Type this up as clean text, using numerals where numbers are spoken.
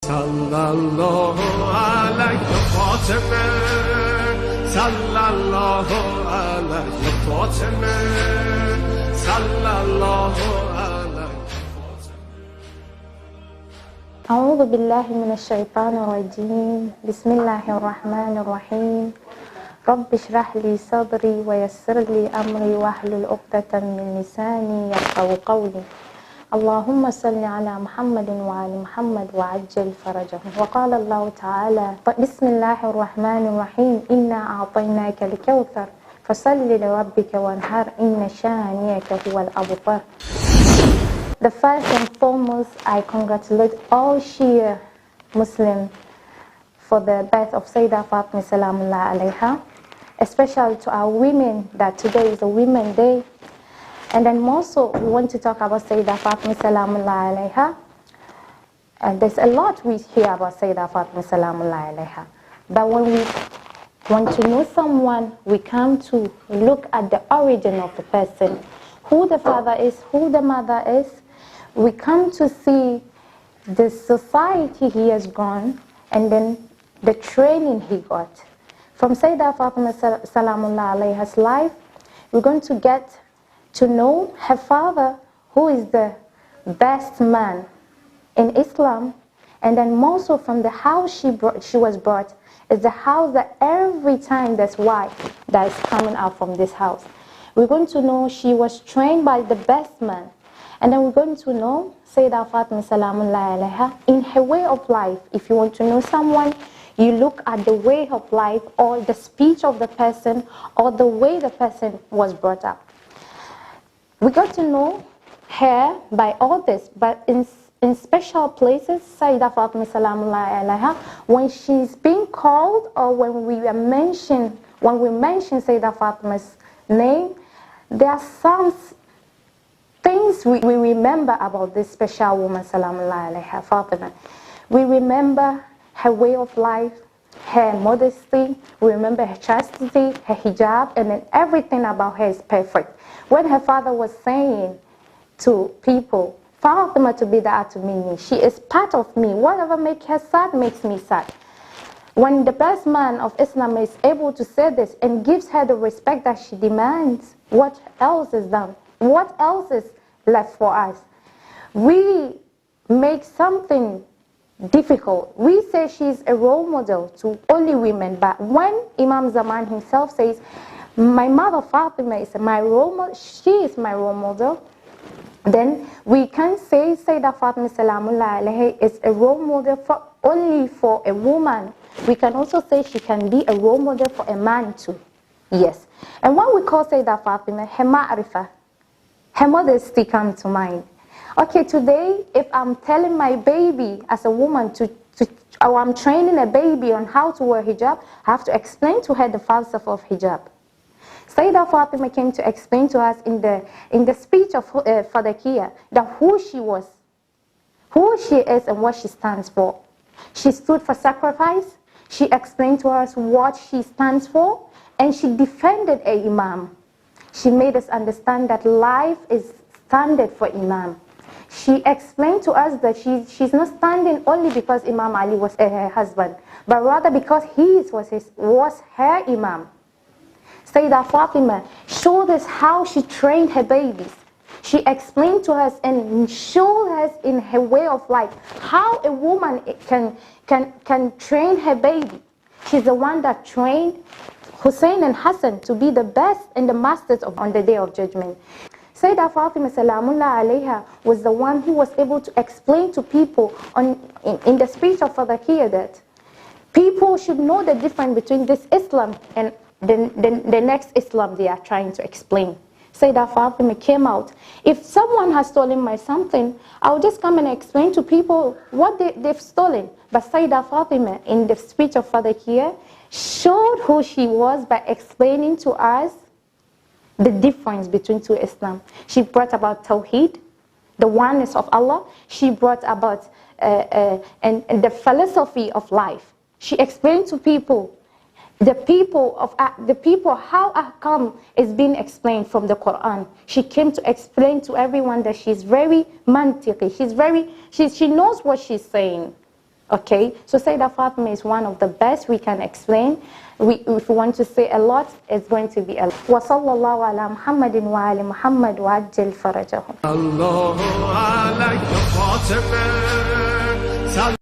Sallallahu alayhi Fatimah, sallallahu alayhi Fatimah, sallallahu alayhi Fatimah. أعوذ بالله من الشيطان الرجيم. بسم الله الرحمن الرحيم. رب اشرح لي صدري ويسر لي أمري واحلل عقدة من لساني يفقهوا قولي. اللهم صل على محمد وعلى محمد وعجل فرجه. وقال الله تعالى بسم الله الرحمن الرحيم إنا أعطيناك الكوثر فصل لربك وانحر إن شانئك هو الأبتر. The first and foremost, I congratulate all Shia Muslims for the birth of Sayyidah Fatimah Salamullah alayha, especially to our women, that today is a Women's Day. And then also, we want to talk about Sayyidah Fatimah Salamullah alayha. And there's a lot we hear about Sayyidah Fatimah Salamullah alayha. But when we want to know someone, we come to look at the origin of the person, who the father is, who the mother is. We come to see the society he has gone, and then the training he got. From Sayyidah Fatimah Salamullah alayha's life, we're going to get to know her father, who is the best man in Islam, and then more so from the house she was brought, is the house that every time there's wife that is coming out from this house. We're going to know she was trained by the best man. And then we're going to know Sayyidah Fatimah Salamullah alayha in her way of life. If you want to know someone, you look at the way of life, or the speech of the person, or the way the person was brought up. We got to know her by all this, but in special places, Sayyidah Fatimah Salamullah alayha, when she's being called, or when we mention Sayyidah Fatima's name, there are some things we remember about this special woman, Salamullah alayha, Fatimah. We remember her way of life, her modesty, we remember her chastity, her hijab, and then everything about her is perfect. When her father was saying to people, Fatima to be the to me, she is part of me. Whatever makes her sad makes me sad. When the best man of Islam is able to say this and gives her the respect that she demands, what else is done? What else is left for us? We make something difficult. We say she's a role model to only women, but when Imam Zaman himself says, my mother Fatima is my role model, she is my role model, then we can say Sayyidah Fatimah Salamullah alayha is a role model only for a woman. We can also say she can be a role model for a man too. Yes. And when we call Sayyidah Fatima, her ma'rifah, her modesty comes to mind. Okay, today if I'm telling my baby as a woman or I'm training a baby on how to wear hijab, I have to explain to her the falsafah of hijab. Sayyidah Fatima came to explain to us in the speech of Fadakiyah that who she was, who she is, and what she stands for. She stood for sacrifice. She explained to us what she stands for, and she defended a imam. She made us understand that life is standard for imam. She explained to us that she's not standing only because Imam Ali was her husband, but rather because he was her imam. Sayyidah Fatima showed us how she trained her babies. She explained to us and showed us in her way of life how a woman can train her baby. She's the one that trained Hussein and Hassan to be the best and the masters on the Day of Judgment. Sayyidah Fatimah Salamullah alayha was the one who was able to explain to people in the speech of Fadakiyah that people should know the difference between this Islam and the next Islam they are trying to explain. Sayyidah Fatima came out. If someone has stolen my something, I'll just come and explain to people what they've stolen. But Sayyidah Fatima, in the speech of Fadakiyah, showed who she was by explaining to us the difference between two Islam. She brought about Tawheed, the oneness of Allah. She brought about and the philosophy of life. She explained to people the people how Ahkam is being explained from the Quran. She came to explain to everyone that she's very mantiqi. She knows what she's saying. Okay, so Sayyidah Fatimah is one of the best we can explain. If we want to say a lot, it's going to be a lot. وصلى الله على محمد وعلى محمد وعجل فرجهم. الله عليك فاطمة